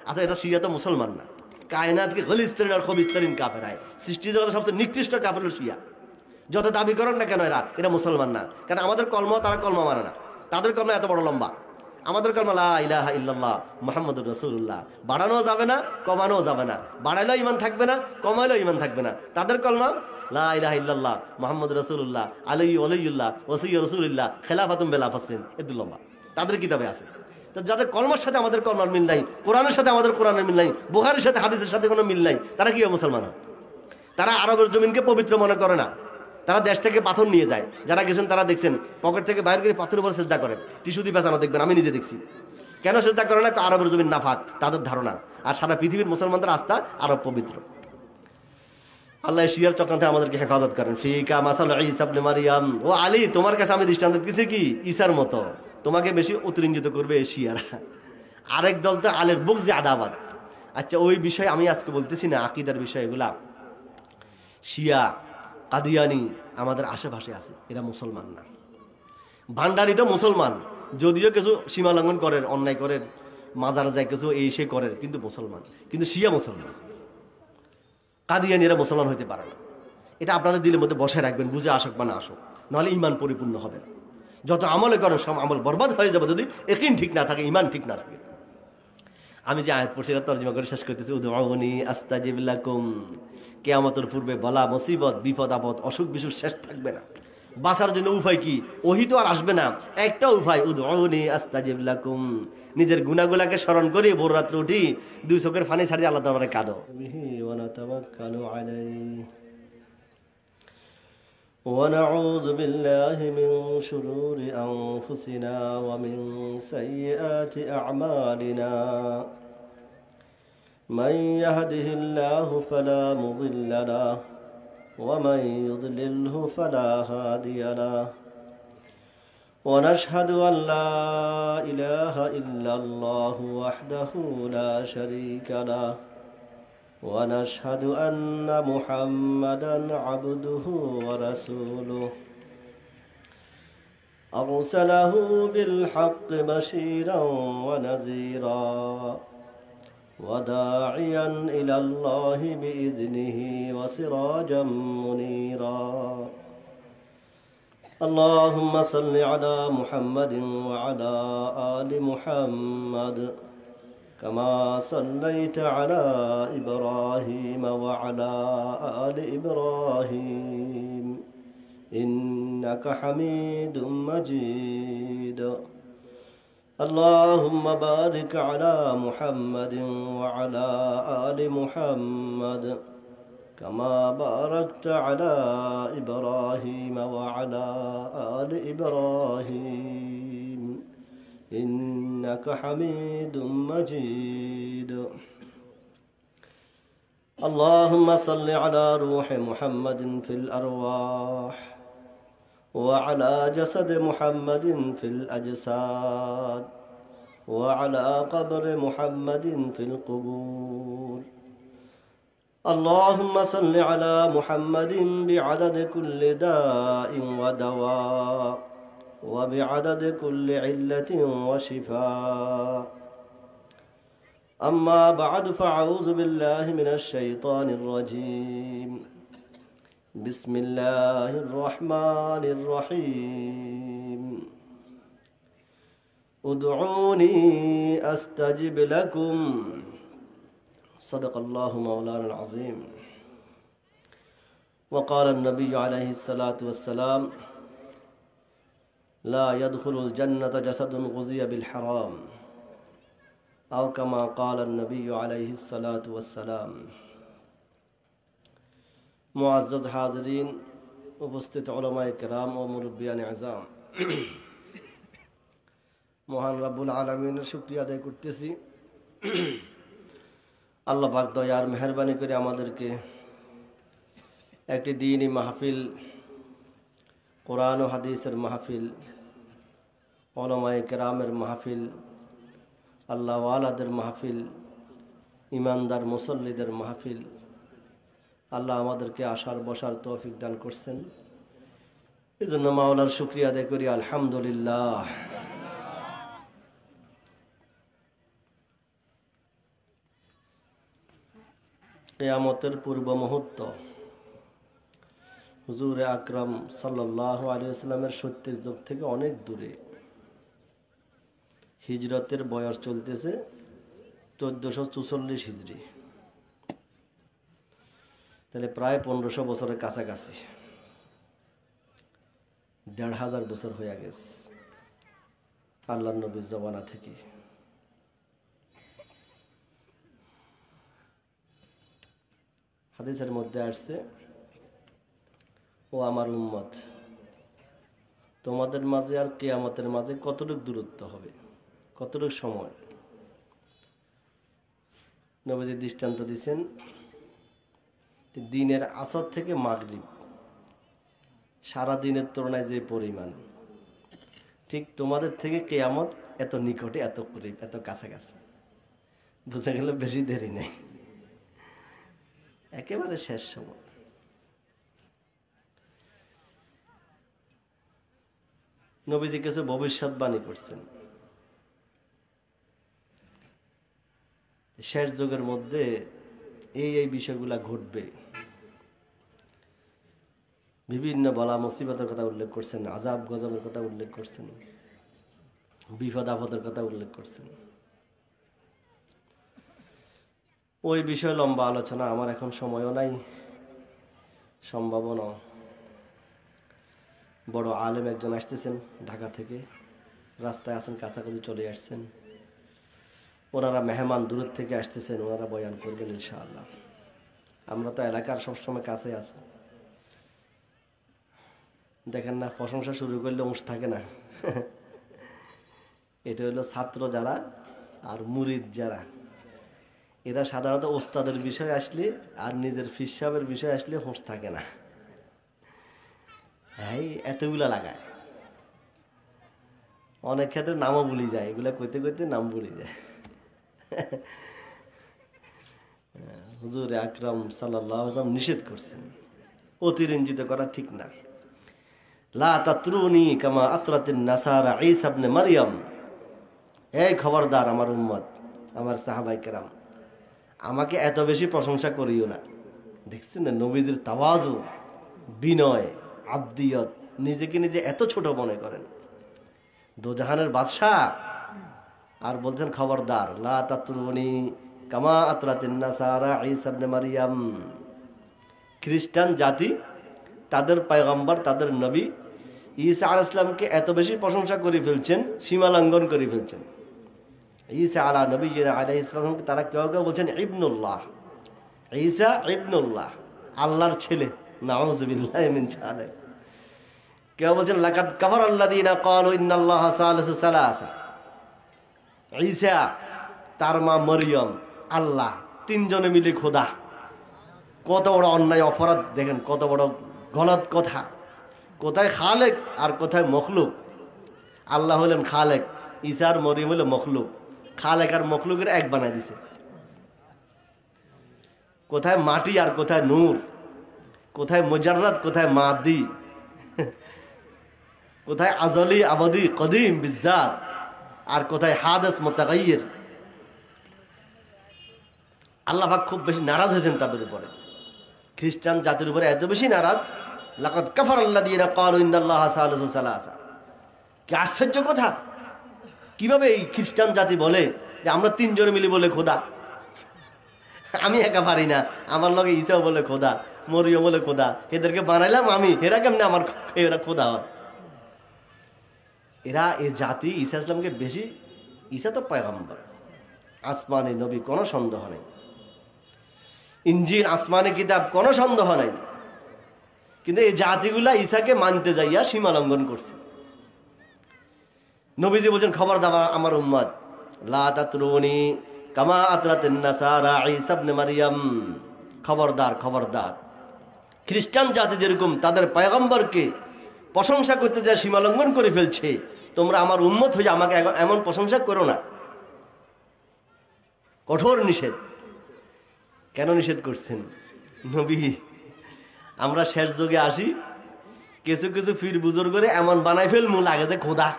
আচ্ছা, এটা শিয়া তো মুসলমান না, কায়নাতকে গলিস্তারিন আর খবিস্তারিন কাফের হয়, সৃষ্টি জগতের সবচেয়ে নিকৃষ্ট কাফের হলো শিয়া। যত দাবি করেন না কেন এরা মুসলমান না, কারণ আমাদের কলম তারা কলম মানে না, তাদের কলম এত বড় লম্বা, আমাদের কলম লা ইলাহা ইল্লাল্লাহ মুহাম্মাদুর রাসূলুল্লাহ, বাড়ানো যাবে না কমানো যাবে না, বাড়াইলেও ইমান থাকবে না কমাইলেও ইমান থাকবে না। তাদের কলমা লা ইলাহা ইল্লাল্লাহ মুহাম্মাদুর রাসূলুল্লাহ আলাইহি ওয়ালিউল্লাহ ওয়াসিয়্যু রাসূলুল্লাহ খিলাফাতুম বিলা ফাসলিন, এত লম্বা তাদের কিতাবে আছে। তো যাদের কলমের সাথে আমাদের কলমের মিল নাই, কোরআনের সাথে আমাদের কোরআনের মিল নাই, বুখারীর সাথে হাদিসের সাথে কোনো মিল নাই, তারা কি মুসলমান হয়? তারা আরবের জমিনকে পবিত্র মনে করে না, তারা দেশ থেকে পাথর নিয়ে যায়। যারা গেছেন তারা দেখছেন পকেট থেকে বাইরে করে পাথরের উপর সেজদা করেন, টিস্যু দিয়ে পেঁচানো দেখবেন, আমি নিজে দেখছি। কেন সেজদা করে না? আরবের জমিন নাফাক, তাদের ধারণা। আর সারা পৃথিবীর মুসলমানদের আস্থা আরব পবিত্র। আল্লাহ শিয়ার চক্রান্তে আমাদেরকে হেফাজত করেন। ফিকা মাসাল ঈসা ইবনে মারইয়াম, ও আলী তোমার কাছে আমি দৃষ্টান্ত দিতেছি কি ঈসার মতো, তোমাকে বেশি উত্তেজিত করবে এই শিয়ারা। আরেক দল তো আলের বুগজ আদাবাদ। আচ্ছা, ওই বিষয়ে আমি আজকে বলতেছি না, আকীদার বিষয় এগুলা। শিয়া কাদিয়ানি আমাদের আশেপাশে আছে, এরা মুসলমান না। ভান্ডারি তো মুসলমান, যদিও কিছু সীমা লঙ্ঘন করে, অন্যায় করে, মাজার যায় কিছু এই সে করে, কিন্তু মুসলমান। কিন্তু শিয়া মুসলমান, কাদিয়ানি এরা মুসলমান হইতে পারে না। এটা আপনাদের দিলের মধ্যে বসে রাখবেন, বুঝে আসুক বা না আসুক, নাহলে ইমান পরিপূর্ণ হবে না। যত আমলে করেন সব আমল বরবাদ হয়ে যাবে যদি ইয়াকিন ঠিক না থাকে, ইমান ঠিক না থাকে। আমি যে আয়াত পড়ছি এটা তর্জমা করে শেষ করতেছি। উদউনি আস্তাজিব লাকুম, কিয়ামতের পূর্বে বলা মুসিবত বিপদ আপদ অসুখ বিসুখ শেষ থাকবে না। বাঁচার জন্য উপায় কি? ওহী তো আর আসবে না, একটা উপায় উদউনি আস্তাজিব লাকুম, নিজের গুনাহগুলোকে স্মরণ করে ভোর রাত্রে উঠি দুই চোখের পানি ছাড়িয়ে আল্লাহ তাআলার কাঁদো। ونعوذ بالله من شرور أنفسنا ومن سيئات أعمالنا، من يهده الله فلا مضل له ومن يضلله فلا هادي له، ونشهد أن لا إله إلا الله وحده لا شريك له، ونشهد أن محمدًا عبده ورسوله، أرسله بالحق بشيرًا ونذيرًا وداعيًا إلى الله بإذنه وسراجًا منيرًا. اللهم صل على محمد وعلى آل محمد كما صليت على إبراهيم وعلى آل إبراهيم إنك حميد مجيد. اللهم بارك على محمد وعلى آل محمد كما باركت على إبراهيم وعلى آل إبراهيم إنك حميد مجيد. اللهم صل على روح محمد في الأرواح وعلى جسد محمد في الأجساد وعلى قبر محمد في القبور. اللهم صل على محمد بعدد كل داء ودواء وبعدد كل علة وشفاء. أما بعد فأعوذ بالله من الشيطان الرجيم. بسم الله الرحمن الرحيم. ادعوني أستجب لكم. صدق الله مولانا العظيم. وقال النبي عليه الصلاة والسلام: لا يدخل الجنة جسد غزي بالحرام، أو كما قال النبي عليه الصلاة والسلام. মুআজ্জাজ হাজিরিন, উপস্থিত উলামায়ে কেরাম ও মুরব্বিয়ান আযম, মহান রব্বুল আলামিনের শুকরিয়া আদায় করতেছি। আল্লাহ পাক দয়ার মেহেরবানি করে আমাদেরকে একটি দ্বীনি মাহফিল, কোরআন ও হাদিসের মাহফিল, উলামায়ে কেরামের মাহফিল, আল্লাহ ওয়ালাদের মাহফিল, ইমানদার মুসল্লিদের মাহফিল, আল্লাহ আমাদেরকে আসার বসার তৌফিক দান করছেন। এই জন্য মাওলার শুকরিয়া আদায় করি, আলহামদুলিল্লাহ। কিয়ামতের পূর্ব মুহূর্ত হুজুরে আকরাম সাল্লাল্লাহু আলাইহি ওয়াসাল্লামের সত্যের যুগ থেকে অনেক দূরে। হিজরতের বয়স চলতেছে 1444 হিজরি, তাহলে প্রায় 1500 বছরের কাছাকাছি, 1500 বছর হয়ে গেছে আল্লাহর নবীর জমানা থেকে। হাদিসের মধ্যে আসছে, ও আমার উম্মত, তোমাদের মাঝে আর কিয়ামতের মাঝে কতটুকু দূরত্ব হবে, কতটুকু সময়। নবীজি দৃষ্টান্ত দিয়েছেন, দিনের আসর থেকে মাগরিব সারা দিনের তুলনায় যে পরিমাণ, ঠিক তোমাদের থেকে কিয়ামত এত নিকটে, এত করিব, এত কাছাকাছি। বুঝা গেল বেশি দেরি নেই, একেবারে শেষ সময়। নবীজি কিছু ভবিষ্যৎবাণী করছেন, শেষ যুগের মধ্যে এই বিষয়গুলা ঘটবে। বিভিন্ন বলা মুসিবতের কথা উল্লেখ করছেন, আযাব গজবের কথা উল্লেখ করছেন, বিপদ আপদের কথা উল্লেখ করছেন। ওই বিষয়ে লম্বা আলোচনা আমার এখন সময়ও নাই, সম্ভাবনা। বড় আলেম একজন আসতেছেন ঢাকা থেকে, রাস্তায় আছেন, কাছাকাছি চলে আসছেন। ওনারা মেহমান দূরের থেকে আসতেছেন, ওনারা বয়ান করবেন ইনশাআল্লাহ। আমরা তো এলাকার সবসময় কাছে আছি। দেখেন না, প্রশংসা শুরু করলে উঁশ থাকে না। এটা হলো ছাত্র যারা আর মুরিদ যারা, এরা সাধারণত ওস্তাদের বিষয় আসলে আর নিজের ফিস সাহেবের বিষয় আসলে হুঁশ থাকে না। হ্যাঁ, এতগুলা লাগায়, অনেক ক্ষেত্রে নামও ভুলি যায়, এগুলা কইতে কইতে নাম ভুলি যায়। হুজুরে আকরাম সাল্লাল্লাহু আলাইহি ওয়াসাল্লাম নিষেধ করছেন, অতিরঞ্জিত করা ঠিক না। লা তাতরুনি কামা আতরাতিন নাসারা ঈসা ইবনে মারইয়াম। এই খবরদার আমার উম্মত, আমার সাহাবায়ে কেরাম, আমাকে এত বেশি প্রশংসা করিও না। দেখছেন না নবীজির তাওয়াজু, বিনয়, আবদিয়ত, নিজেকে নিজে এত ছোট মনে করেন, দোজাহানের বাদশাহ, আর বলছেন খবরদার, লা তাতরুনি কামা আতরাতিন নাসারা ঈসা ইবনে মারইয়াম। খ্রিস্টান জাতি তাদের পয়গম্বর, তাদের নবী ঈসা আলাইহিস সালামকে এত বেশি প্রশংসা করে ফেলছেন, সীমা লঙ্ঘন করে ফেলছেন। ঈসা আলা নবিয়্যিনা আলাইহিস সালামকে তারা কেউ কেউ বলছেন ইবনুল্লাহ, ঈসা ইবনুল্লাহ, আল্লাহর ছেলে। নাউযুবিল্লাহি মিন যালিক। কেউ বলছেন লাকাদ কাফারাল্লাযীনা ক্বালু ইন্নাল্লাহা সালিসু সালাসা। ঈসা, তার মা মরিয়ম, আল্লাহ, তিনজনে মিলে খোদা। কত বড় অন্যায় অপরাধ দেখেন, কত বড় গলত কথা। কোথায় খালেক আর কোথায় মখলুক। আল্লাহ হলেন খালেক, ঈসা আর মরিয়ম হলো মখলুক। খালেক আর মখলুকের এক বানাই দিছে। কোথায় মাটি আর কোথায় নূর, কোথায় মুজাররাদ, কোথায় মাদি, কোথায় আজলি আবদি কদিম বিজ্জাত, আর কোথায় হাদাস মুতাগায়্যির। আল্লাহ পাক খুব বেশি নারাজ হয়েছেন তাদের উপরে, খ্রিস্টান জাতির উপরে এত বেশি নারাজ। লাকাদ কাফারাল্লাযীনা ক্বালু ইন্নাল্লাহা সালিসু সালাসা। কি আশ্চর্য কথা! কিভাবে এই খ্রিস্টান জাতি বলে যে আমরা তিনজনে মিলে বলে খোদা। আমি একা পারি না, আমার লগে ঈসাও বলে খোদা, মরিয়ম বলে খোদা, এদেরকে বানাইলাম আমি, এরা কেমনে আমার এরা খোদা হয়? এরা এই জাতি ঈসা ইসলামকে বেশি, ঈসা তো পয়গম্বর, আসমানি নবী, কোনো সন্দেহ নেই। ইনজিল আসমানি কিতাব, কোনো সন্দেহ নাই। কিন্তু এই জাতিগুলা ঈসাকে মানতে যাইয়া সীমা লঙ্ঘন করছে। নবীজি বলছেন খবরদার আমার উম্মত, লা তাতরুনি কামা আতরাতিন নাসারা ঈসা ইবনে মারইয়াম। খবরদার, খবরদার, খ্রিস্টান জাতি যেরকম তাদের পয়গম্বরকে প্রশংসা করতে যায় সীমা লঙ্ঘন করে ফেলছে, তোমরা আমার উম্মত হয়ে আমাকে এমন প্রশংসা করো না। কঠোর নিষেধ। কেন নিষেধ করছেন নবী? আমরা শেষ যুগে আসি, কিছু কিছু ফির বুজুর্গরে এমন বানাই ফেলমু লাগে যে খোদা।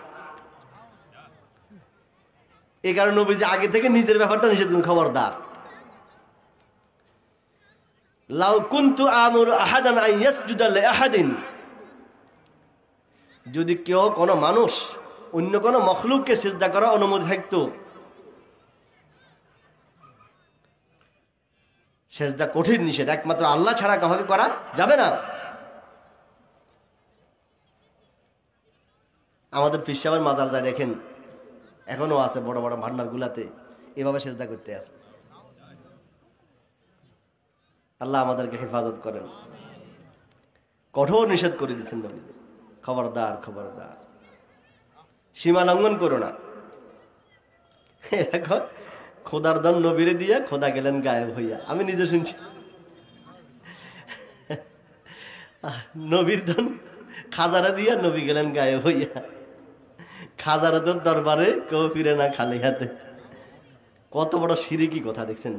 এই কারণে নবী যে আগে থেকে নিজের ব্যাপারটা নিষেধ করুন, খবরদার। লাউ কুনতু আমুরু আহাদান আন ইয়াসজুদা লিআহাদিন, যদি কেউ কোনো মানুষ অন্য কোনো মখলুককে সিজদা করার অনুমতি থাকতো, সিজদা কঠিন নিষেধ, একমাত্র আল্লাহ ছাড়া কাউকে করা যাবে না। আমাদের পীর সাহেবের মাজার যায় দেখেন, এখনো আছে বড় বড় ভান্ডার গুলাতে এভাবে সিজদা করতে আছে। আল্লাহ আমাদেরকে হেফাজত করেন। কঠোর নিষেধ করে দিচ্ছেন নবী, খবরদার খবরদার, সীমা লঙ্ঘন করো না। এখন খোদার দান নবীরে দিয়া খোদা গেলেন গায়েব হইয়া, আমি নিজে শুনছি। নবীর দান খাজারা দিয়া নবী গেলেন গায়েব হইয়া, খাজারাদের দরবারে কেউ ফিরে না খালি হাতে। কত বড় শিরিকি কথা দেখছেন।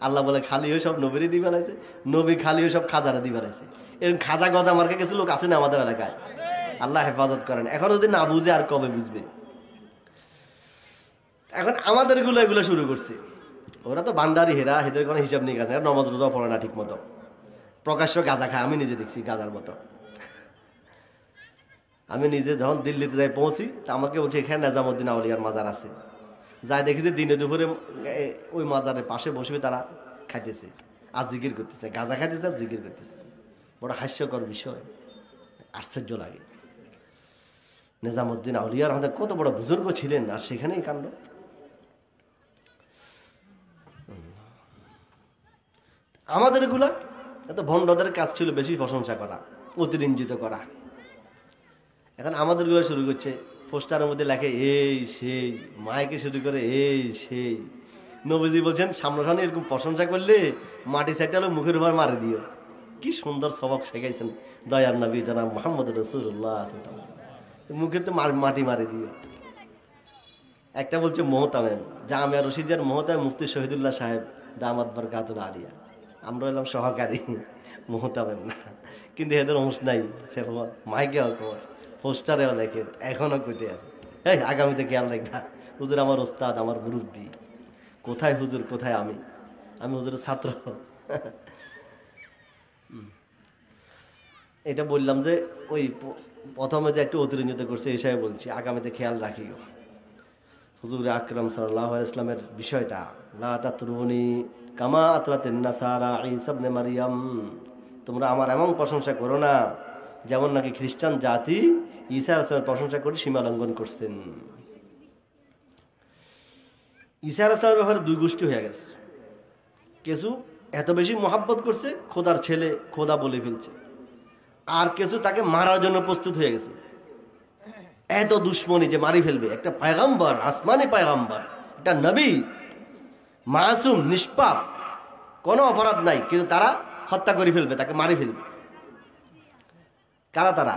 আল্লাহ বলে খালি হয়ে সব নবীরে দিয়ে বানাইছে, নবী খালি হয়ে সব খাজারা দিয়ে বানাইছে। এরকম খাজা গজা মার্কে কিছু লোক আছে না আমাদের এলাকায়। আল্লাহ হেফাজত করেন। এখন যদি না বুঝে আর কবে বুঝবে। এখন আমাদের এগুলো শুরু করছে। ওরা তো ভান্ডারি হেরা, এদের কোনো হিসাব নেই, নমাজ রোজা পড়ে না ঠিক মতো, প্রকাশ্য গাঁজা খায়। আমি নিজে দেখছি গাঁজার মতো। আমি নিজে যখন দিল্লিতে যাই পৌঁছি, তা আমাকে বলছে এখানে নিজামুদ্দিন আউলিয়ার মাজার আছে। যাই দেখি যে দিনে দুপুরে ওই মাজারের পাশে বসবে, তারা খাইতেছে আর জিকির করতেছে, গাঁজা খাইতেছে আর জিকির করতেছে। বড় হাস্যকর বিষয়, আশ্চর্য লাগে। নিজামুদ্দিন আউলিয়ার আমাদের কত বড় বুজুর্গ ছিলেন, আর সেখানেই কাণ্ড। আমাদের এগুলা এত ভণ্ডদের কাজ ছিল বেশি প্রশংসা করা, অতিরঞ্জিত করা। এখন আমাদের গুলো শুরু করছে, পোস্টারের মধ্যে লেখে এই সেই, মাইকে শুরু করে এই সেই। নবীজি বলছেন সামনাসামনি এরকম প্রশংসা করলে মাটি সাইডটা হলো মুখের উপর মারি দিও। কি সুন্দর সবক শেখাইছেন দয়ার নবী জনাব মুহাম্মদ রাসূলুল্লাহ। মুখে তো মাটি মারি দিও। একটা বলছে মোহতামেম, জামিয়া রশিদিয়ার মোহতামেম মুফতি শহীদুল্লাহ সাহেব দামাত বরকাতুল আলিয়া। আমরা এলাম সহকারী, মোহতামেম না। কিন্তু এদের অংশ নাই, মাইকে পোস্টারেও লেখে, এখনো কইতে আছে এই আগামীতে খেয়াল রাখবা, হুজুর আমার ওস্তাদ, আমার মুরব্বী। কোথায় হুজুর, কোথায় আমি? আমি হুজুরের ছাত্র। এটা বললাম যে ওই প্রথমে যে একটু অতিরঞ্জিত করছে এই হিসাবে বলছি, আগামীতে খেয়াল রাখিও। হুজুর আকরাম সাল্লাল্লাহু আলাইহি ওয়াসাল্লামের বিষয়টা, লা তাতরুনি কামা আতরাতিন নাসারা ঈসা ইবনে মারইয়াম, তোমরা আমার এমন প্রশংসা করো না যেমন নাকি খ্রিস্টান জাতি ঈসা আলাইহিস সালামের প্রশংসা করে সীমা লঙ্ঘন করছেন। ঈসা আলাইহিস সালামের ব্যাপারে দুই গোষ্ঠী হয়ে গেছে। কিছু এত বেশি মহাব্বত করছে, খোদার ছেলে খোদা বলে ফেলছে। আর কিছু তাকে মারার জন্য প্রস্তুত হয়ে গেছে। এত দুশ্মনী যে মারি ফেলবে। একটা পয়গম্বর, আসমানি পয়গম্বর, একটা নবী, মাসুম, নিষ্পাপ, কোনো অপরাধ নাই, কিন্তু তারা হত্যা করে ফেলবে, তাকে মারি ফেলবে। কারা তারা?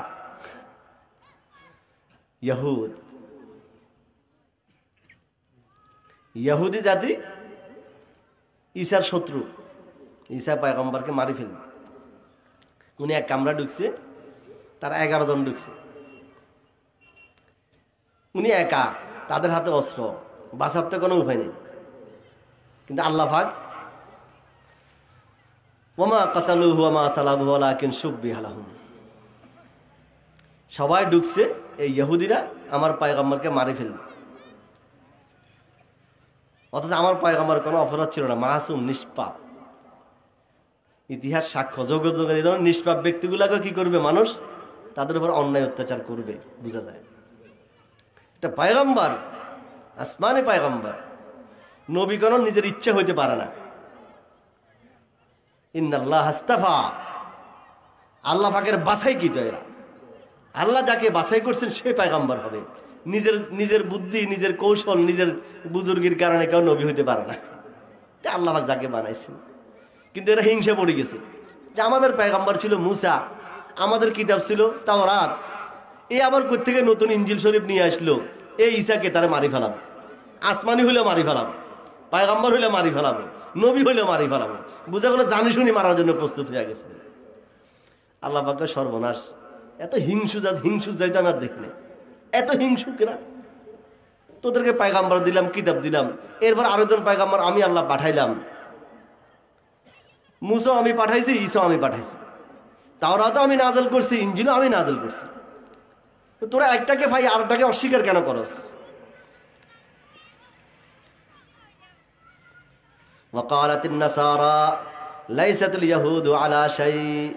ইহুদ, ইহুদি জাতি ঈসার শত্রু। ঈসা পয়গম্বরকে মারি ফেলবে। উনি এক কামরা ঢুকছে, তারা 11 জন ঢুকছে। উনি একা, তাদের হাতে অস্ত্র, বাঁচার তো কোনো উপায় নেই। কিন্তু আল্লাহ পাক ওয়ামা কাতালুহু ওয়ামা সালাবুহু ওয়ালাকিন শুব্বিহা লাহুম, সবাই ঢুকছে, এই ইহুদিরা আমার পয়গম্বরকে মারি ফেলবে। অথচ আমার পয়গম্বর কোনো অপরাধ ছিল না, মাসুম, নিষ্পাপ। ইতিহাস সাক্ষ্য, যোগে যোগে এই ধরনের নিষ্পাপ ব্যক্তিগুলাকে কি করবে মানুষ? তাদের উপর অন্যায় অত্যাচার করবে, বোঝা যায়। এটা পয়গম্বর, আসমানি পয়গম্বর, নবী কোন নিজের ইচ্ছা হইতে পারে না। ইন্নাল্লাহ আস্তাফা, আল্লাহ পাকের বাছাই কি তো এরা। আল্লাহ যাকে বাছাই করছেন সে পয়গম্বর হবে। নিজের বুদ্ধি, নিজের কৌশল, নিজের বুজুর্গের কারণে কেউ নবী হইতে পারে না। এটা আল্লাহ পাক যাকে বানাইছেন। কিন্তু এরা হিংসা পড়ে গেছে যে আমাদের পয়গম্বর ছিল মুসা, আমাদের কিতাব ছিল তাওরাত, এই আবার কোত্থেকে নতুন ইনজিল শরীফ নিয়ে আসলো, এই ঈসাকে তারা মারি ফেলাবো। আসমানি হইলে মারি ফেলাবো, পয়গম্বর হইলে মারি ফেলাবো, নবী হইলে মারি ফেলাবো। বুঝা গেল জানি শুনি মারার জন্য প্রস্তুত হয়ে গেছে। আল্লাহ পাকের সর্বনাশ। এত হিংসু যাইতো আমি আর দেখিনি। এত হিংসু কিনা? তোদেরকে পয়গম্বর দিলাম, কিতাব দিলাম, এরপর আরেকজন পয়গম্বর আমি আল্লাহ পাঠাইলাম, মুসা আমি পাঠাইছি, ঈসা আমি পাঠাইছি, তাওরাতও আমি নাযিল করছি, ইনজিলও আমি নাযিল করছি। তোরা একটাকে ভাই আরেকটাকে অস্বীকার কেন করস? وقالت النصارى ليست اليهود على شيء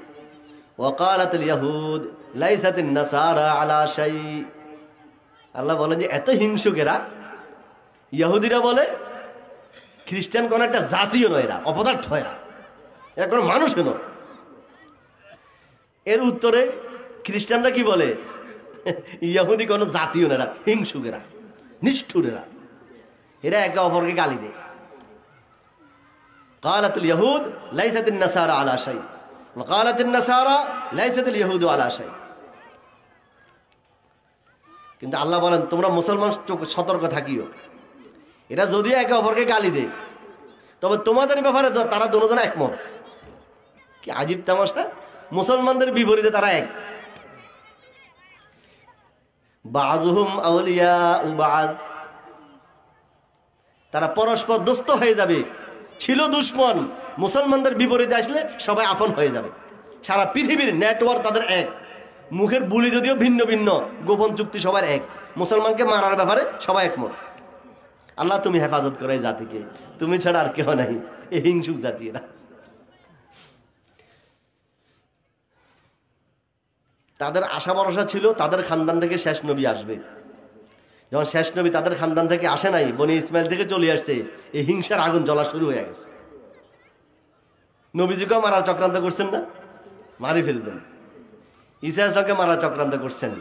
وقالت اليهود ليست النصارى على شيء। আল্লাহ বলেন যে এত হিংসুকেরা, ইহুদিরা বলে খ্রিস্টান কোন একটা জাতীয় নয়, এরা অপদার্থ, এরা কোনো মানুষ নয়। এর উত্তরে খ্রিস্টানরা কি বলে? ইহুদি কোনো জাতীয় না, এরা হিংসুকেরা, নিষ্ঠুরেরা, এরা একে অপরকে গালি দেয়। قالت اليهود ليست النصارى على شيء وقالت النصارى ليست اليهود على شيء। কিন্তু আল্লাহ বলেন তোমরা মুসলমান সতর্ক থাকিও, এরা যদিও একে অপরকে গালি দেয় তবে তোমাদের ব্যাপারে তারা দুজন একমত। কি আজীব তামাশা! মুসলমানদের বিপরীতে তারা এক। বাযুহুম আউলিয়া ও বায, তারা পরস্পর দোস্ত হয়ে যাবে। ছিল দুশমন, মুসলমানদের বিপরীতে আসলে সবাই আপন হয়ে যাবে। সারা পৃথিবীর নেটওয়ার্ক তাদের এক, মুখের বুলি যদিও ভিন্ন ভিন্ন, গোপন চুক্তি সবার এক। মুসলমানকে মারার ব্যাপারে সবাই একমত। আল্লাহ তুমি হেফাজত করো এই জাতিকে, তুমি ছাড়া আর কেউ নাই, এই হিংসুক জাতি এরা। তাদের আশা ভরসা ছিল তাদের খানদান থেকে শেষ নবী আসবে। যখন শেষ নবী তাদের খানদান থেকে আসে নাই, বনি ইসমাইল থেকে চলে আসছে, এই হিংসার আগুন জ্বলা শুরু হয়ে গেছে। নবীজিকেও মারার চক্রান্ত করছেন না, মারি ফেলবেন। ঈসা ইসলামকে মারার চক্রান্ত করছেন,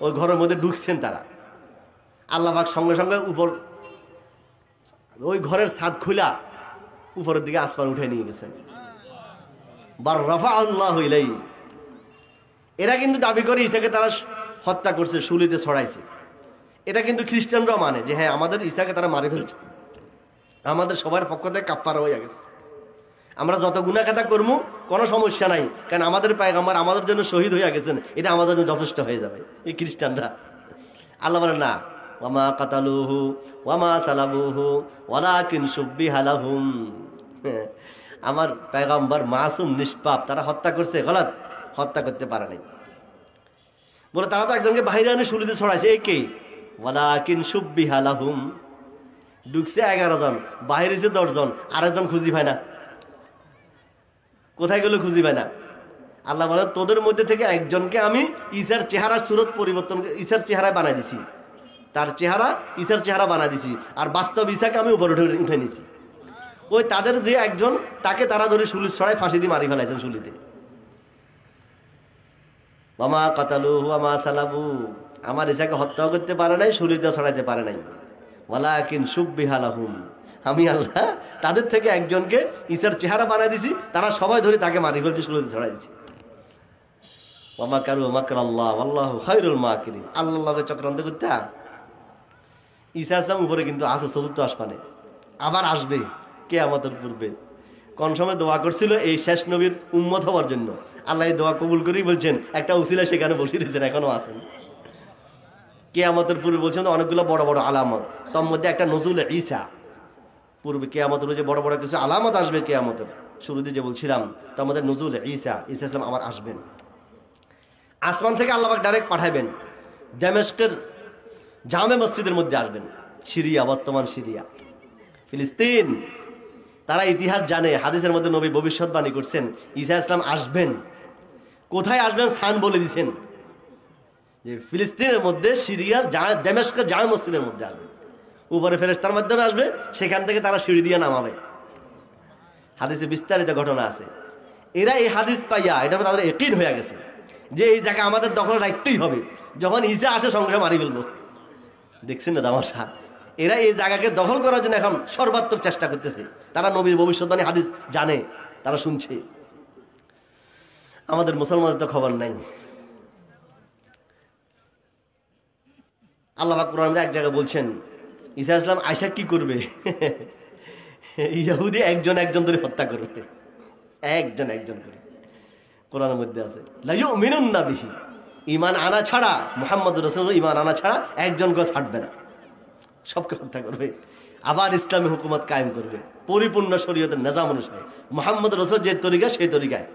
ওই ঘরের মধ্যে ঢুকছেন তারা। আল্লাহ পাক সঙ্গে সঙ্গে উপর ওই ঘরের ছাদ খুলা উপরের দিকে আসমান উঠে নিয়ে গেছেন। বার রাফাআল্লাহু ইলাইহি। এরা কিন্তু দাবি করে ঈসাকে তারা হত্যা করছে, শুলিতে ছড়াইছে। এটা কিন্তু খ্রিস্টানরাও মানে যে হ্যাঁ আমাদের ঈসাকে তারা মারি ফেলছে, আমাদের সবার পক্ষ থেকে কাফারা হয়ে গেছে। আমরা যত গুনাহ খাতা করবো কোনো সমস্যা নাই, কারণ আমাদের পয়গম্বর আমাদের জন্য শহীদ হয়ে গেছেন, এটা আমাদের জন্য যথেষ্ট হয়ে যাবে। এই খ্রিস্টানরা। আল্লাহ বলেন না, ওয়ামা কাতালুহু ওয়ামা সালাবুহু ওয়ালাকিন শুব্বিহা লাহুম। আমার পয়গম্বর মাসুম, নিষ্পাপ, তারা হত্যা করছে, গলত, হত্যা করতে পারে নাই। বলে তারা তো একজনকে বাইরে আনে শুলিতে ছড়াইছে, এই কে? ওয়ালাকিন শুব্বিহা লাহুম। ঢুকছে 11 জন, বাইরে 10 জন, আরেকজন খুঁজি পায় না। কোথায় গেল খুঁজি পায় না। আল্লাহ বলে তোদের মধ্যে থেকে একজনকে আমি ঈসার চেহারার সুরত পরিবর্তন, ঈসার চেহারায় বানাই দিছি, তার চেহারা ঈসার চেহারা বানাই দিছি, আর বাস্তব ঈসাকে আমি উপরে উঠে নিছি। ওই তাদের যে একজন, তাকে তারা ধরে শুলির ছড়ায় ফাঁসি দিয়ে মারি ফেলাইছেন শুলিতে। ওয়ামা কাতালুহু ওয়ামা সালাবু, আমার ঈসাকে হত্যাও করতে পারে নাই, শুলিতে ছড়াইতে পারে নাই। ওয়ালাকিন শুব্বিহা লাহুম, আমি আল্লাহ তাদের থেকে একজনকে ঈসার চেহারা বানাই দিছি, তারা সবাই ধরে তাকে মারি ফেলছে, শুলিতে ছড়াই দিছি। ওয়া মাকারু মাকরাল্লাহ ওয়াল্লাহু খায়রুল মাকিরিন। আল্লাহকে চক্রান্ত করতে। ঈসা আসলাম উপরে কিন্তু আছে চতুর্থ আসমানে, আবার আসবে কিয়ামতের পূর্বে। কোন সময় দোয়া করছিল এই শেষ নবীর উম্মত হওয়ার জন্য, আল্লাহ এই দোয়া কবুল করেই বলছেন একটা উসিলা সেখানে বসে রয়েছেন, এখনো আছেন। কিয়ামতের পূর্বে বলছেন অনেকগুলো বড় বড় আলামত, তার মধ্যে একটা নজুল ঈসা। পূর্বে কিয়ামতের যে বড় বড় কিছু আলামত আসবে কিয়ামতের শুরুতে যে বলছিলাম, তার মধ্যে নজুল ঈসা, ঈসা ইসলাম আবার আসবেন। আসমান থেকে আল্লাহ পাক ডাইরেক্ট পাঠাবেন, দামেস্কের জামে মসজিদের মধ্যে আসবেন। সিরিয়া, বর্তমান সিরিয়া, ফিলিস্তিন, তারা ইতিহাস জানে। হাদিসের মধ্যে নবী ভবিষ্যৎবাণী করছেন ঈসা ইসলাম আসবেন। কোথায় আসবেন স্থান বলে দিয়েছেন, যে ফিলিস্তিনের মধ্যে সিরিয়ার দামেস্কের জামে মসজিদের মধ্যে আসবে। উপরে ফেরেশতার মাধ্যমে আসবে, সেখান থেকে তারা সিঁড়ি দিয়ে নামাবে। হাদিসে বিস্তারিত ঘটনা আছে। এরা এই হাদিস পাইয়া এটা তাদের ইয়াকিন হয়ে গেছে যে এই জায়গা আমাদের দখলে রাখতেই হবে, যখন ঈসা আসে সঙ্গে মারি ফেলবো। দেখছেন না তামাশা? এরা এই জায়গাকে দখল করার জন্য এখন সর্বাত্মক চেষ্টা করতেছে। তারা নবীর ভবিষ্যৎবাণী হাদিস জানে, তারা শুনছে। আমাদের মুসলমানদের তো খবর নাই। আল্লাহ পাক কোরআনে এক জায়গায় বলছেন ঈসা ইসলাম আয়সা কি করবে? ইহুদি একজন একজন ধরে হত্যা করবে, একজন একজন করে। কোরআনের মধ্যে আছে লা ইউমিনুন্না বিহি, ঈমান আনা ছাড়া, মুহাম্মদ রাসূলুল্লাহ ঈমান আনা ছাড়া একজনকে ছাড়বে না, সবকে হত্যা করবে। আবার ইসলামী হুকুমত কায়েম করবে পরিপূর্ণ শরীয়তের নিজাম অনুসারে। মুহাম্মদ রাসূল যে তরিকা সেই তরিকায়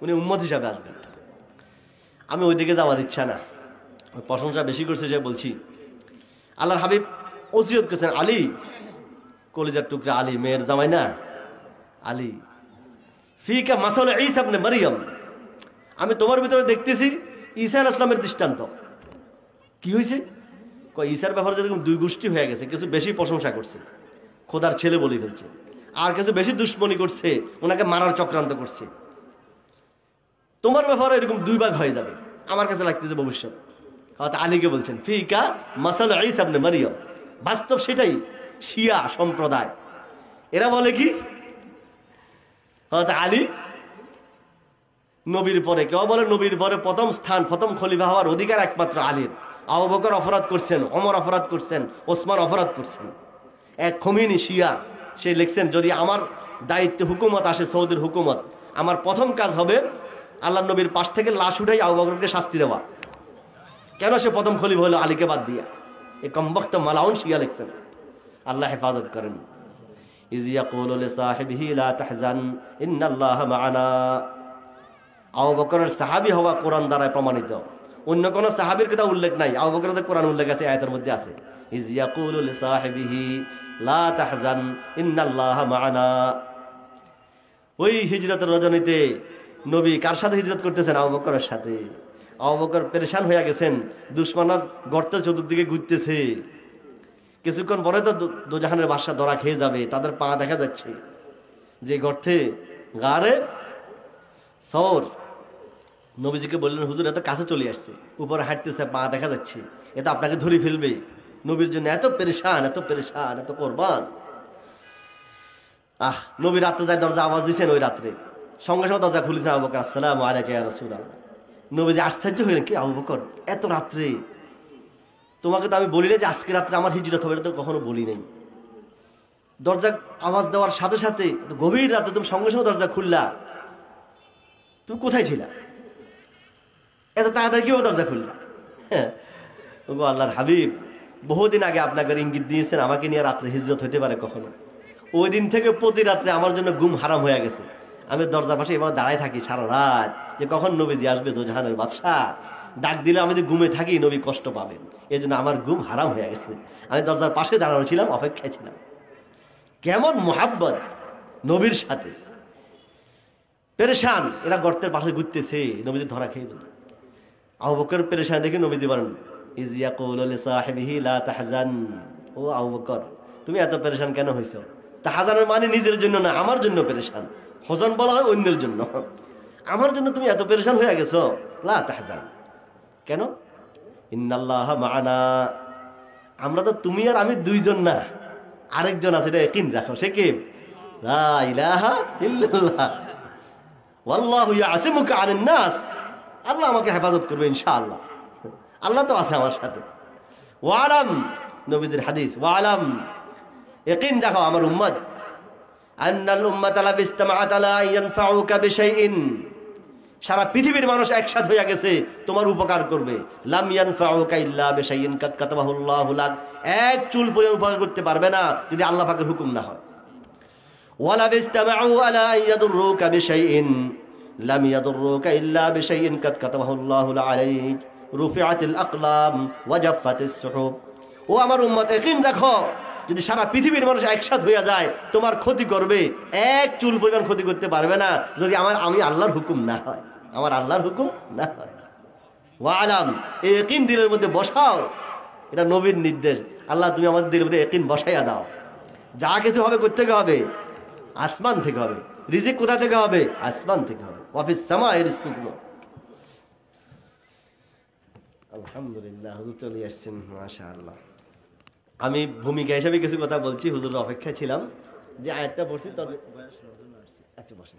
উনি উম্মত হিসাবে আসবেন। আমি ওই দিকে যাওয়ার ইচ্ছা না, প্রশংসা বেশি করছে যে বলছি। আল্লাহর হাবিব ওসিয়ত করেছেন, আলী কলিজার টুকরা আলী, মেয়ের জামাই না আলী, ফিকা মাসাল ঈসা ইবনে মারইয়াম, আমি তোমার ভিতরে দেখতেছি ঈসা আলাইহিস সালামের দৃষ্টান্ত। কি হয়েছে? ঈসার ব্যাপারে যেরকম দুই গোষ্ঠী হয়ে গেছে, কিছু বেশি প্রশংসা করছে, খোদার ছেলে বলে ফেলছে, আর কিছু বেশি দুশ্মনী করছে, ওনাকে মারার চক্রান্ত করছে। তোমার ব্যাপারে এরকম দুই ভাগ হয়ে যাবে আমার কাছে লাগতেছে ভবিষ্যৎ। হয়তো আলীকে বলছেন ফিকা মাসাল ঈসা ইবনে মারইয়াম, বাস্তব সেটাই। শিয়া সম্প্রদায় এরা বলে কি, হয়তো আলী নবীর পরে, কেউ বলে নবীর পরে প্রথম স্থান, প্রথম খলিফা হওয়ার অধিকার একমাত্র আলীর। আবু বকর অপরাধ করছেন, ওমর অপরাধ করছেন, ওসমান অপরাধ করছেন। এক খমিনি শিয়া সে লিখছেন, যদি আমার দায়িত্বে হুকুমত আসে, সৌদির হুকুমত, আমার প্রথম কাজ হবে আল্লাহ নবীর পাশ থেকে লাশ উঠাই আবু বকরকে শাস্তি দেওয়া। কেন সে প্রথম খলিফা হলো আলীকে বাদ দিয়া? এই কমবক্ত মালাউন শিয়া লিখছেন, আল্লাহ হেফাজত করেন। ইয ইয়াকুলু লিসাহিবিহি লা তাহজান ইন্নাল্লাহা মা'ানা। আবু বকরের সাহাবী হওয়া কোরআন দ্বারা প্রমাণিত, অন্য কোন সাহাবীর কথা উল্লেখ নাই। আবু বকরের কোরআন উল্লেখ আছে, আয়াতের মধ্যে আছে ইয ইয়াকুলু লিসাহিবিহি লা তাহজান ইন্নাল্লাহা মা'ানা। ওই হিজরতের রজনীতে নবী কার সাথে হিজরত করতেছেন? আবু বকরের সাথে। আবু বকর পেরেশান হয়ে গেছেন, দুশমনার গর্তের চতুর্দিকে ঘুরতেছে। কিছুক্ষণ পরে তো দোজাহানের বাদশা ধরা খেয়ে যাবে, তাদের পা দেখা যাচ্ছে যে গর্তে গারে সর। নবীজিকে বললেন, হুজুর এত কাছে চলে আসছে, উপরে হাঁটতেছে, পা দেখা যাচ্ছে, এটা আপনাকে ধরে ফেলবে। নবীর জন্য এত পেরেশান, এত পেরেশান, এত কোরবান। নবী রাত্রে যায়, দরজা আওয়াজ দিচ্ছেন, ওই রাত্রে সঙ্গে সঙ্গে দরজা খুলেছেন আবু বকর, আসসালামু আলাইকা ইয়া রাসূলুল্লাহ। নবীজি আশ্চর্য হলেন, কি আবু বকর এত রাত্রে? তোমাকে তো আমি বলি না যে আজকে রাত্রে আমার হিজরত হবে, এটা তো কখনো বলি নাই। দরজা আওয়াজ দেওয়ার সাথে সাথে গভীর রাতে তুমি সঙ্গে সঙ্গে দরজা খুললা, তুমি কোথায় ছিলা? এত তাড়াতাড়ি কিভাবে দরজা খুললা? আল্লাহর হাবিব বহুদিন আগে আপনাকে ইঙ্গিত দিয়েছেন আমাকে নিয়ে রাত্রে হিজরত হতে পারে কখনো। ওই দিন থেকে প্রতি রাত্রে আমার জন্য ঘুম হারাম হয়ে গেছে। আমি দরজার পাশে এভাবে দাঁড়ায় থাকি সারা রাত, যে কখন নবীজি আসবে, দোজাহানের বাদশা। ডাক দিলে আমি যদি ঘুমে থাকি নবী কষ্ট পাবেন, এই জন্য আমার ঘুম হারাম হয়ে গেছে। আমি দরজার পাশে দাঁড়ানো ছিলাম, অপেক্ষায় ছিলাম। কেমন মুহাব্বত নবীর সাথে। পেরেশান, এরা গর্তের পাশে ঘুরতেছে, নবীজি ধরা খেয়ে গেল। আবু বকর পেরেশান দেখে নবীজি বলেন, ইয ইয়াকুলু লিসাহিবিহি লা তাহজান। ও আবু বকর, তুমি এত পেরেশান কেন হইছো? তাহজানের মানে নিজের জন্য না, আমার জন্য পেরেশান। হজন বলা হয় অন্যের জন্য, আমার জন্য তুমি এত পেরেশান হয়ে গেছো। লা তাহজান কেন? ইন্নাল্লাহা মা'ানা, আমরা তো তুমি আর আমি দুইজন না, আরেকজন আছে, এটা ইয়াকিন রাখো। সে কে? লা ইলাহা ইল্লাল্লাহ ওয়াল্লাহু ইয়াসিমুকা আনিন নাস। আল্লাহ আমাকে হেফাজত করবে ইনশাআল্লাহ, আল্লাহ তো আছে আমার সাথে। ওয়ালাম, নবীজির হাদিস, ওয়ালাম ইয়াকিন রাখো আমার উম্মত, আন্নাল উম্মাতা লা বিস্তামাআত আলা ইয়ানফাউকা বিশাইইন, সারা পৃথিবীর মানুষ একসাথে হয়ে গেছে তোমার উপকার করবে। লাম ইয়ানফাউকা ইল্লা বিশাইইন কাদ কাতাবাহুল্লাহু লাক, এক চুল পরিমাণ উপকার করতে পারবে না যদি আল্লাহ পাকের হুকুম না হয়। ওয়ালা বিস্তামাউ আলা ইয়াদুররুকা বিশাইইন লাম ইয়াদুররুকা ইল্লা বিশাইইন কাদ কাতাবাহুল্লাহু আলাইক রুফিআতিল আকলাম ওয়া জাফফাতিস সুহুব। ও আমার উম্মত, ইয়াকিন রাখো, যদি সারা পৃথিবীর মানুষ একসাথে হয়ে যায় তোমার ক্ষতি করবে, এক চুল পরিমাণ ক্ষতি করতে পারবে না যদি আমি আল্লাহর হুকুম না হয়, আমার আল্লাহর হুকুম না হয়। ওয়ালাম, এই ইয়াকিন দিলের মধ্যে বসাও, এটা নবীর নির্দেশ। আল্লাহ তুমি আমাদের দিলের মধ্যে ইয়াকিন বসাইয়া দাও। যা কিছু হবে করতে হবে আসমান থেকে হবে, রিজিক কোথা থেকে হবে? আসমান থেকে হবে। ওয়াফিস সামাই রিজকুকুম। আলহামদুলিল্লাহ, হুজুর চলে আসছেন, মাশাআল্লাহ। আমি ভূমিকা হিসাবে কিছু কথা বলছি, হুজুরের অপেক্ষায় ছিলাম যে আয়াতটা পড়ছি। তবে আচ্ছা বসেন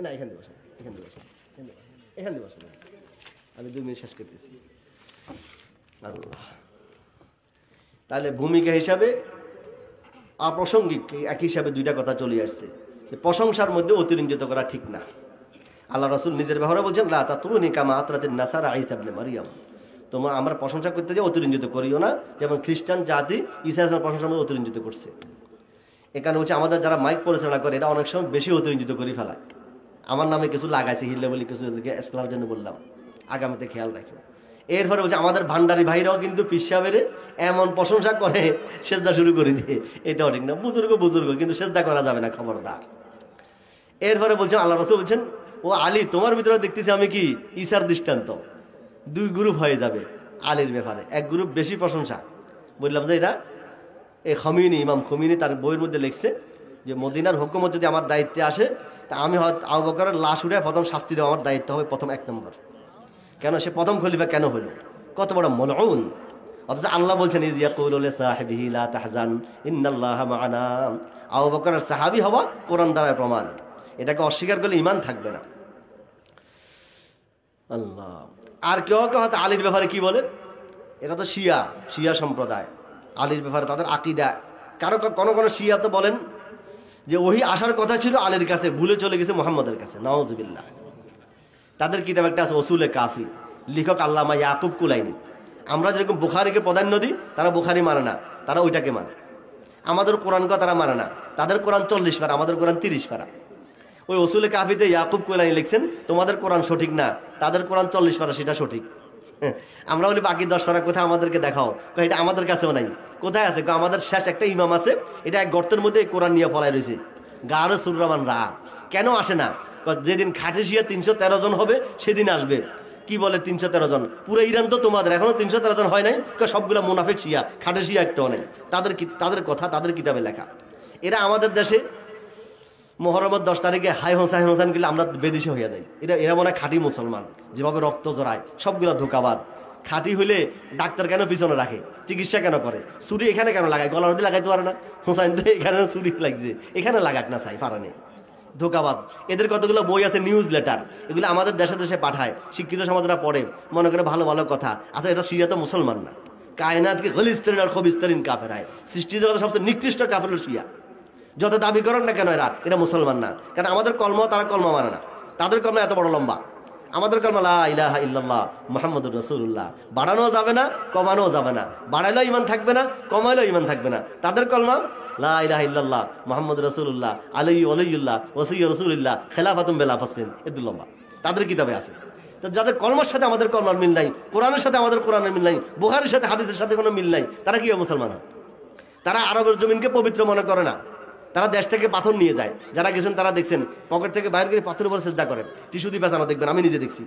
না, এখান দিয়ে বসেন, এখান দিয়ে বসেন, এখান দিয়ে বসেন, আমি 2 মিনিট শেষ করতেছি। আল্লাহ, তাহলে ভূমিকা হিসাবে অপ্রাসঙ্গিক একই হিসাবে 2টা কথা চলে আসছে। প্রশংসার মধ্যে অতিরঞ্জিত করা ঠিক না। আল্লাহ রাসূল নিজের ব্যাপারে বলছেন, লা তাতরুনি কামা আতরাতিন নাসারা ঈসা ইবনে মারইয়াম, তোমার আমরা প্রশংসা করতে যে অতিরঞ্জিত করিও না, যেমন খ্রিস্টান জাতি ঈসা আলাইহিস প্রশংসার মধ্যে অতিরঞ্জিত করছে। এখানে হচ্ছে আমাদের যারা মাইক পরিচালনা করে এরা অনেক সময় বেশি অতিরঞ্জিত করে ফেলায়। আমার নামে কিছু লাগাইছে হিল্লে বলি কিছু ইসলামের জন্য বললাম, আগামীতে খেয়াল রাখো। এরপরে বলছে আমাদের ভান্ডারি ভাইরাও কিন্তু পীর সাহেবের এমন প্রশংসা করে সেজদা শুরু করে দিয়ে, এটাও ঠিক না। বুজুর্গ কিন্তু সেজদা করা যাবে না, খবরদার। এরপরে বলছেন আল্লাহ রাসূল বলছেন, ও আলী তোমার ভিতরে দেখতেছি আমি কি ঈসার দৃষ্টান্ত। দুই গ্রুপ হয়ে যাবে আলীর ব্যাপারে, এক গ্রুপ বেশি প্রশংসা। বললাম যে এটা এই খমিনি, ইমাম খমিনি তার বইয়ের মধ্যে লিখছে যে মদিনার হুকুমত যদি আমার দায়িত্বে আসে তা আমি হয়তো আবু বকরের লাশ উঠে প্রথম শাস্তি দেওয়া আমার দায়িত্ব হবে, প্রথম 1 নম্বর। কেন সে প্রথম খলিফা কেন হলো, কত বড় মলউন। অথচ আল্লাহ বলছেন ইয ইয়াকুলু লিসাহিবিহি লা তাহজান ইন্নাল্লাহা মা'ানা। আবু বকরের সাহাবী হওয়া কোরআন দ্বারা প্রমাণ, এটাকে অস্বীকার করলে ঈমান থাকবে না। আল্লাহ। আর কেউ হয়তো আলীর ব্যাপারে কি বলে, এটা তো শিয়া সম্প্রদায়, আলীর ব্যাপারে তাদের আকীদা। কোন শিয়া তো বলেন যে ওহি আসার কথা ছিল আলীর কাছে, ভুলে চলে গেছে মুহাম্মদের কাছে, নাউযুবিল্লাহ। তাদের কিতাব একটা আছে উসুলে কাফি, লেখক আল্লামা ইয়াকুব কুলাইনি। আমরা যেরকম বুখারীকে প্রাধান্য দিই, তারা বুখারী মানে না, তারা ওইটাকে মানে। আমাদের কোরআনকে তারা মানে না, তাদের কোরআন 40 পারা, আমাদের কোরআন 30 পারা। ওই উসুলে কাফিতে ইয়াকুব কুলাইনি লিখছেন তোমাদের কোরআন সঠিক না, তাদের কোরআন 40 পারা, সেটা সঠিক। আমরা বলি বাকি 10 পারা কোথায় আমাদেরকে দেখাও, এটা আমাদের কাছেও নাই। কোথায় আছে? আমাদের শেষ একটা ইমাম আছে, এটা এক গর্তের মধ্যে কোরআন নিয়ে ফলাই রয়েছে, গারে সুররামান রা। কেন আসে না? যেদিন খাটে শিয়া 313 জন হবে সেদিন আসবে। কি বলে 313 জন? পুরো ইরান তো তোমাদের, এখনো 313 জন হয় নাই। সবগুলো মুনাফিক শিয়া, খাটে শিয়া একটাও নেই। তাদের কথা তাদের কিতাবে লেখা। এরা আমাদের দেশে মুহররমের 10 তারিখে হাই হোসাইন হোসেন গেলে আমরা বেদিশে হয়ে যাই। এরা মনে হয় খাঁটি মুসলমান, যেভাবে রক্ত জড়ায়, সবগুলো ধোকাবাদ। খাঁটি হইলে ডাক্তার কেন পিছনে রাখে, চিকিৎসা কেন করে, ছুরি এখানে কেন লাগায়, গলার মধ্যে লাগাইতে পারে না। হোসাইন তো এখানে ছুরি লাগছে, এখানে লাগাক না চাই, পারা নেই। ধোকাবাদ। এদের কতগুলো বই আছে, নিউজ লেটার, এগুলো আমাদের দেশে দেশে পাঠায়, শিক্ষিত সমাজরা পড়ে, মনে করে ভালো ভালো কথা। আচ্ছা, এটা শিয়া তো মুসলমান না, কায়নাতকে খলিস্তারিন আর খবিস্তারিন কাফেরায়, সৃষ্টি জগতের সবচেয়ে নিকৃষ্ট কাফের হলো শিয়া। যত দাবি করেন না কেন এরা মুসলমান না। কারণ আমাদের কলম, তারা কলমা মানে না। তাদের কলমা এত বড় লম্বা, আমাদের কলমা লা ইলাহা ইল্লাল্লাহ মুহাম্মাদুর রাসূলুল্লাহ। বাড়ানোও যাবে না, কমানোও যাবে না। বাড়াইলেও ঈমান থাকবে না, কমাইলেও ঈমান থাকবে না। তাদের কলমা লা ইলাহা ইল্লাল্লাহ মুহাম্মাদুর রাসূলুল্লাহ আলাইহি ওয়ালিউল্লাহ ওয়াসিয়্যু রাসূলুল্লাহ খিলাফাতুম বিলা ফাসলিন। এত লম্বা তাদের কিতাবে আছে। তো যাদের কলমার সাথে আমাদের কলমার মিল নাই, কোরআনের সাথে আমাদের কোরআনের মিল নাই, বুখারীর সাথে হাদিসের সাথে কোনো মিল নাই, তারা কি মুসলমান হয়? তারা আরবের জমিনকে পবিত্র মনে করে না। তারা দেশ থেকে পাথর নিয়ে যায়, যারা গেছেন তারা দেখছেন পকেট থেকে বাইরে করে পাথরের উপর সেজদা করেন, টিস্যু দিয়ে পেঁচানো দেখবেন, আমি নিজে দেখছি।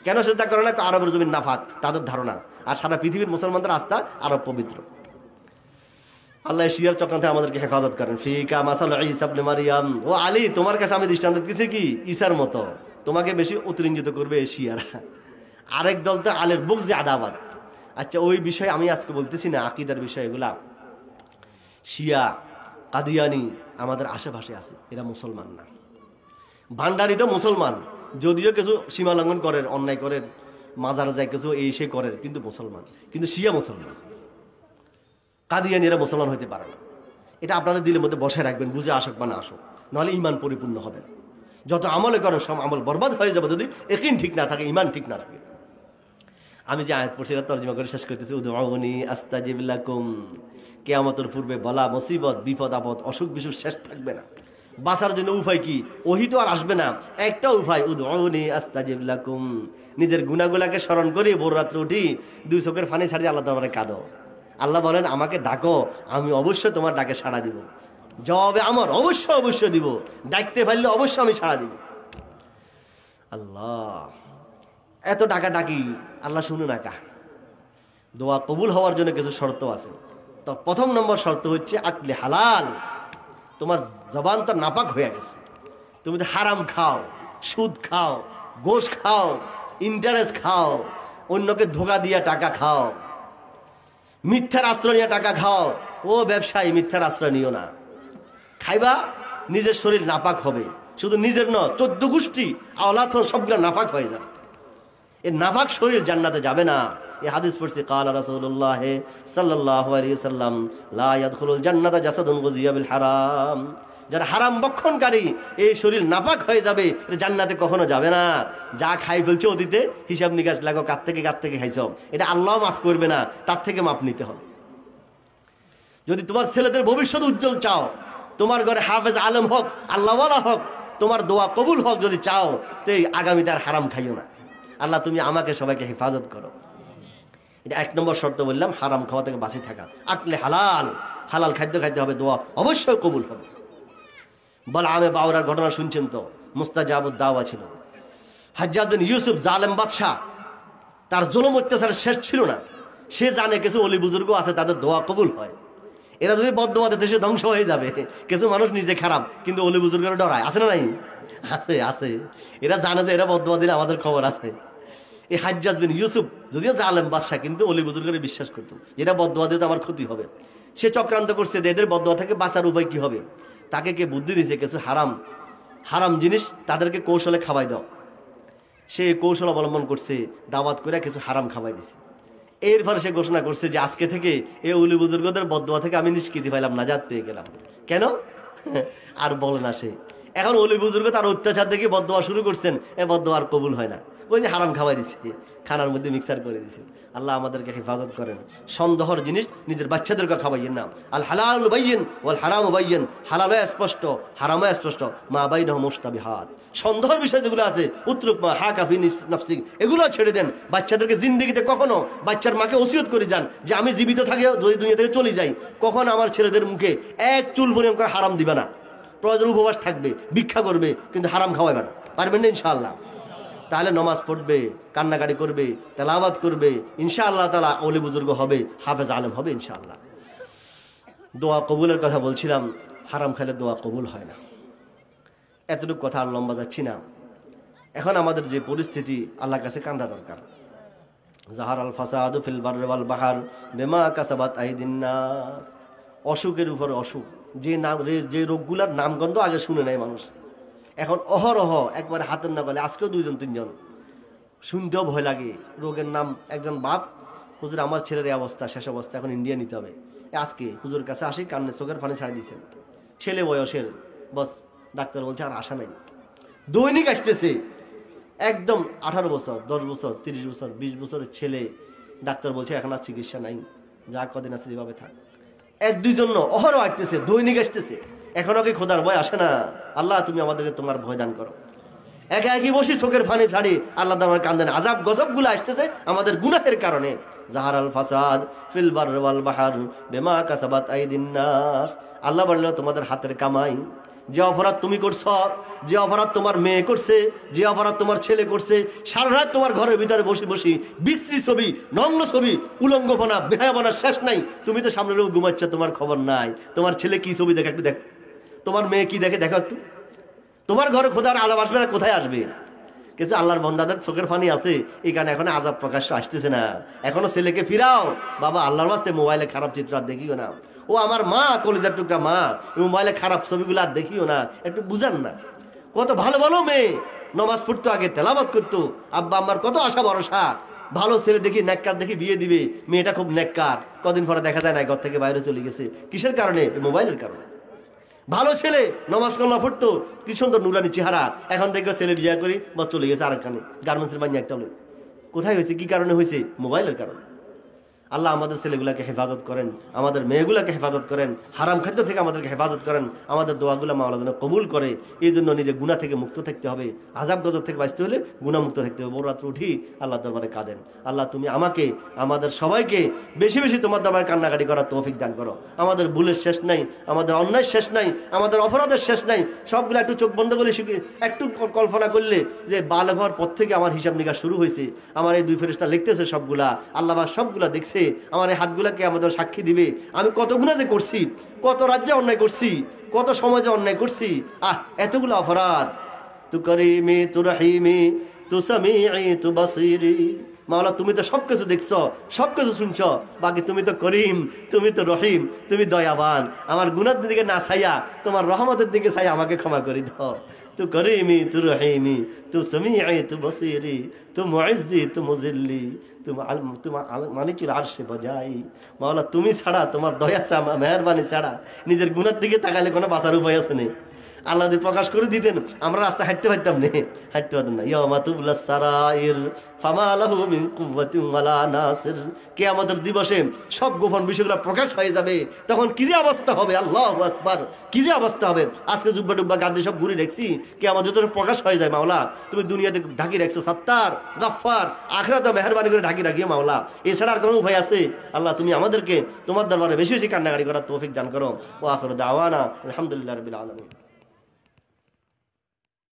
কেন সেজদা করে না? আরবের জমিন নাফাক, তাদের ধারণা। আর সারা পৃথিবীর মুসলমানদের আস্থা আরব পবিত্র। আল্লাহ শিয়ার চক্রান্তে আমাদেরকে হেফাজত করেন। ফিকা মাসাল ঈসা ইবনে মারইয়াম। ও আলী, তোমার কাছে আমি দৃষ্টান্ত দিতেছি কি ঈসার মতো, তোমাকে বেশি অতিরঞ্জিত করবে এই শিয়ারা। আরেক দল তো আলের বুক যে আদাবাদ। আচ্ছা, ওই বিষয়ে আমি আজকে বলতেছি না, আকীদার বিষয় এগুলা। শিয়া কাদিয়ানি আমাদের আশেপাশে আছে, এরা মুসলমান না। ভান্ডারি তো মুসলমান, যদিও কিছু সীমা লঙ্ঘন করেন, অন্যায় করেন, মাজার যায় কিছু এই সে করেন, কিন্তু মুসলমান। কিন্তু শিয়া মুসলমান, কাদিয়ানি এরা মুসলমান হইতে পারে না। এটা আপনাদের দিলের মধ্যে বসায় রাখবেন, বুঝে আসুক বা না আসুক, নাহলে ঈমান পরিপূর্ণ হবে না। যত আমলে করেন সব আমল বরবাদ হয়ে যাবে যদি ইয়াকিন ঠিক না থাকে, ঈমান ঠিক না থাকে। আমি যে আয়াত পড়ছি এটা তর্জমা করে শেষ করতেছি। উদউনি আস্তাজিব লাকুম। কিয়ামতের পূর্বে বলা মুসিবত, বিপদ আপদ, অসুখ বিসুখ শেষ থাকবে না। বাঁচার জন্য উপায় কি? ওহি তো আর আসবে না, একটা উপায়, উদউনি আস্তাজিব লাকুম। নিজের গুনাহগুলোকে স্মরণ করে ভোর রাত্রে উঠি 2 চোখের পানি ছাড়িয়ে আল্লাহ দরবারে কাঁদো। আল্লাহ বলেন আমাকে ডাকো, আমি অবশ্যই তোমার ডাকে সাড়া দিব। জবাবে আমার অবশ্যই দিব, ডাকতে পারলে অবশ্যই আমি সাড়া দিব। আল্লাহ এত ডাকা ডাকি, আল্লাহ শুনে না কা। দোয়া কবুল হওয়ার জন্য কিছু শর্ত আছে। তো প্রথম নম্বর শর্ত হচ্ছে আকলে হালাল। তোমার জবান তো নাপাক হয়ে গেছে, তুমি তো হারাম খাও, সুদ খাও, গোশ খাও, ইন্টারেস্ট খাও, অন্যকে ধোকা দিয়ে টাকা খাও, মিথ্যার আশ্রয় নিয়ে টাকা খাও। ও ব্যবসায়ী, মিথ্যার আশ্রয় নিও না। খাইবা, নিজের শরীর নাপাক হবে, শুধু নিজের নয়, 14 গোষ্ঠী আওলাদ সবগুলো নাপাক হয়ে যাবে। এই নাপাক শরীর জান্নাতে যাবে না। এই হাদিস পড়ছি, কালা রাসূলুল্লাহ সাল্লাল্লাহু আলাইহি ওয়াসাল্লাম লা ইয়াদখুলুল জান্নাতা জাসাদুন গুযিয়া বিল হারাম। যারা হারাম বক্ষণকারী এই শরীর নাপাক হয়ে যাবে, জান্নাতে কখনো যাবে না। যা খাই ফেলছো অতীতে হিসাব নিকাশ লাগো, কার থেকে খাইছ, এটা আল্লাহ মাফ করবে না, তার থেকে মাপ নিতে হবে। যদি তোমার ছেলেদের ভবিষ্যৎ উজ্জ্বল চাও, তোমার ঘরে হাফেজ আলম হোক, আল্লাহওয়ালা হোক, তোমার দোয়া কবুল হোক যদি চাও, তো আগামীতে আর হারাম খাইও না। আল্লাহ তুমি আমাকে সবাইকে হেফাজত করো। এটা 1 নম্বর শর্ত বললাম, হারাম খাওয়া থেকে বাঁচি থাকা। আটলে হালাল, হালাল খাদ্য খাইতে হবে, দোয়া অবশ্যই কবুল হবে। বলআমে বাওরার ঘটনা শুনছেন তো, মুস্তাজাবুদ দাওয়া ছিল। হাজ্জাজ বিন ইউসুফ জালেম বাদশা, তার জুলুম অত্যাচারের শেষ ছিল না। সে জানে কিছু অলি বুজুর্গ আছে, তাদের দোয়া কবুল হয়। এরা যদি বদদোয়া দেয় দেশে ধ্বংস হয়ে যাবে। কিছু মানুষ নিজে খারাপ কিন্তু অলি বুজুর্গের ডরায়, আছে না নাই? আছে। এরা জানে যে এরা বদদোয়া দিলে আমাদের খবর আছে। এই হাজ্জাজ বিন ইউসুফ যদিও জালেম বাদশা, কিন্তু অলি বুজুর্গের বিশ্বাস করতো এরা বদদোয়া দিতে আমার ক্ষতি হবে। সে চক্রান্ত করছে যে এদের বদদোয়া থেকে বাঁচার উপায় কি হবে। তাকে কে বুদ্ধি দিয়েছে, কিছু হারাম জিনিস তাদেরকে কৌশলে খাওয়াই দাও। সে কৌশল অবলম্বন করছে, দাওয়াত করে কিছু হারাম খাওয়াই দিছে। এরপরে সে ঘোষণা করছে যে আজকে থেকে এই অলি বুজুর্গদের বদদোয়া থেকে আমি নিষ্কৃতি পাইলাম, নাজাত পেয়ে গেলাম। কেন আর বলে না সে। এখন অলি বুজুর্গ তার অত্যাচার দেখে বদদোয়া শুরু করছেন, এ বদদোয়া আর কবুল হয় না। ওই যে হারাম খাওয়াই দিছে, খানার মধ্যে মিক্সার করে দিছে। আল্লাহ আমাদেরকে হেফাজত করেন। সন্দেহর জিনিস নিজের বাচ্চাদেরকে খাওয়াইয়েন না। আল হালাল বাইয়িন ওয়াল হারাম বাইয়িন, হালাল স্পষ্ট, হারাম স্পষ্ট, মা বাইনহুম মুশতাবিহাত। সন্দেহের বিষয় যেগুলো আছে, উতরুক মা হাকা ফি নাফসিক, এগুলো ছেড়ে দেন। বাচ্চাদেরকে জিন্দেগিতে কখনো বাচ্চার মাকে ওসিয়ত করে যান যে আমি জীবিত থাকি, যদি দুনিয়া থেকে চলে যাই, কখনো আমার ছেলেদের মুখে এক চুল পরিমাণ করে হারাম দিবে না। প্রয়োজন উপবাস থাকবে, ভিক্ষা করবে, কিন্তু হারাম খাওয়াবে না। পারবেন না ইনশাআল্লাহ? তাহলে নমাজ পড়বে, কান্নাকাটি করবে, তেলাওয়াত করবে, ইনশাআল্লাহ তাআলা ওলি বুজুর্গ হবে, হাফেজ আলেম হবে ইনশাআল্লাহ। দোয়া কবুলের কথা বলছিলাম, হারাম খেলে দোয়া কবুল হয় না। এতটুকু কথা আর লম্বা যাচ্ছি না। এখন আমাদের যে পরিস্থিতি, আল্লাহর কাছে কান্দা দরকার। জাহার আল ফাসাদু ফিল বাররি ওয়াল বাহর বিমা কাসাবাত আইদিন নাস। অসুখের উপর অসুখ, যে রোগগুলার নামগন্ধ আগে শুনে নেয় মানুষ, এখন অহরহ একবারে হাতের নাগালে। আজকেও 2-3জন শুনতেও ভয় লাগে রোগের নাম। একজন বাপ, হুজুর আমার ছেলের এই অবস্থা, শেষ অবস্থা, এখন ইন্ডিয়া নিতে হবে। আজকে হুজুর কাছে আসি, কান্নে চোখের পানি ছাড়া দিয়েছেন। ছেলে বয়সের, বস ডাক্তার বলছে আর আশা নাই। দৈনিক আসতেছে, একদম 18 বছর, 10 বছর, 30 বছর, 20 বছরের ছেলে। ডাক্তার বলছে এখন আর চিকিৎসা নাই, যা কদিন আছে যেভাবে থাক। 1-2 জন অহরহ আসতেছে, দৈনিক আসতেছে। এখনো কি খোদার ভয় আসে না? আল্লাহ তুমি আমাদেরকে তোমার ভয় দান করো। একা একই বসি চোখের পানি ছাড়ি, আল্লাহ দরবারে কান্দেন। আযাব গজব গুলো আসতেছে আমাদের গুনাহের কারণে। জাহারাল ফাসাদ ফিল বাররি ওয়াল বাহর বিমা কাসাবাত আইদিন নাস। আল্লাহ বলল তোমাদের হাতের কামাই। যে অপরাধ তুমি করছো, যে অপরাধ তোমার মেয়ে করছে, যে অপরাধ তোমার ছেলে করছে, সারা রাত তোমার ঘরের ভিতরে বসে বসে বিশ্রী ছবি, নগ্ন ছবি, উলঙ্গপনা, বেহায়াপনা শেষ নাই। তুমি তো সামনে রোগ ঘুমাচ্ছ, তোমার খবর নাই। তোমার ছেলে কি ছবি দেখে একটু দেখ, তোমার মেয়ে কি দেখে দেখো একটু। তোমার ঘরে খোদার আযাব আসবে না, কোথায় আসবে? কিছু আল্লাহর বান্দাদের চোখের পানি আছে, এই কারণে এখন আযাব প্রকাশ্য আসতেছে না। এখনো ছেলেকে ফিরাও, বাবা আল্লাহর ওয়াস্তে মোবাইলে খারাপ চিত্র আর দেখিও না। ও আমার মা, কলিজার টুকরা মা, মোবাইলে খারাপ ছবিগুলো আর দেখিও না, একটু বুঝান না। কত ভালো ভালো মেয়ে নমাজ পড়তো, আগে তেলাওয়াত করতো, আব্বা আমার কত আশা ভরসা। ভালো ছেলে দেখি, নেককার দেখি বিয়ে দিবে, মেয়েটা খুব নেককার, কদিন পরে দেখা যায় না, ঘর থেকে বাইরে চলে গেছে। কিসের কারণে? মোবাইলের কারণে। ভালো ছেলে নমাজ কালামা পড়তো, কি সুন্দর নুরানি চেহারা, এখন দেখো ছেলে বিয়ে করি বস চলে গেছে আরেকখানে, গার্মেন্টসের বানিয়ে একটা লোক। কোথায় হয়েছে? কি কারণে হয়েছে? মোবাইলের কারণে। আল্লাহ আমাদের ছেলেগুলাকে হেফাজত করেন, আমাদের মেয়েগুলাকে হেফাজত করেন, হারাম খাদ্য থেকে আমাদেরকে হেফাজত করেন, আমাদের দোয়াগুলো মাওলা যেন কবুল করে। এই জন্য নিজে গুনাহ থেকে মুক্ত থাকতে হবে, আযাব গজব থেকে বাঁচতে হলে গুনাহমুক্ত থাকতে হবে। বড় রাত্রে উঠি আল্লাহ দরবারে কাঁদেন, আল্লাহ তুমি আমাকে, আমাদের সবাইকে বেশি বেশি তোমার দরবারে কান্নাকাটি করার তৌফিক দান করো। আমাদের ভুলের শেষ নাই, আমাদের অন্যায় শেষ নাই, আমাদের অপরাধের শেষ নাই। সবগুলো একটু চোখ বন্ধ করে শিখে একটু কল্পনা করলে যে বাল হওয়ার পর থেকে আমার হিসাব নিকাশ শুরু হয়েছে, আমার এই 2 ফেরেশতা লিখতেছে সবগুলা, আল্লাহ সবগুলা দেখছে, আমার এই হাতগুলাকে আমাদের সাক্ষী দিবে। আমি কত গুনাহ যে করছি, কত রাজ্যে অন্যায় করছি, কত সমাজে অন্যায় করছি, এতগুলো অপরাধ। তু করিমি তু রহিমি তু সামিঈ তু বাসিরি মাওলা তুমি তো সবকিছু দেখছো, সবকিছু শুনছো, বাকি তুমি তো করিম, তুমি তো রহিম, তুমি দয়াবান। আমার গুনার দিকে না চাইয়া তোমার রহমতের দিকে চাই আমাকে ক্ষমা করে দাও। তু করিমি, তু রহিমি, তু সমিঈ, তু বসিরি, তু মুইজ্জি, তু মুজিল্লি, মালিকুল আরশে বজাই। মাওলা তুমি ছাড়া, তোমার দয়া ছাড়া, মেহরবানি ছাড়া নিজের গুনার দিকে তাকাইলে কোনো বাঁচার উপায় আছে না। আল্লাহ যদি প্রকাশ করে দিতেন আমরা রাস্তা হাঁটতে পারতাম না, হাঁটতে পারতাম না। ইয়াউমা তুবলাস সারাইর ফামা লাহু মিন কুওয়াতিন ওয়ালা নাসির। কিয়ামতের দিবসে সব গোপন বিষয়গুলো প্রকাশ হয়ে যাবে, তখন কি যে অবস্থা হবে, আল্লাহু আকবার, কি যে অবস্থা হবে। আজকে জুব্বা টুব্বা গাদ্দে সব ঘুরে দেখছি, কিয়ামতের যখন প্রকাশ হয়ে যায় মাওলা তুমি দুনিয়াতে ঢাকি রাখছো সত্তার গাফফার, আখিরাতে মেহেরবানি করে ঢাকি রাখিও মাওলা। এছাড়া আর কোনো উপায় আছে? আল্লাহ তুমি আমাদেরকে তোমার দরবারে বেশি বেশি কান্নাকাটি করার তৌফিক দান করো। ওয়া আখিরু দাওয়ানা আলহামদুলিল্লাহি রাব্বিল আলামিন।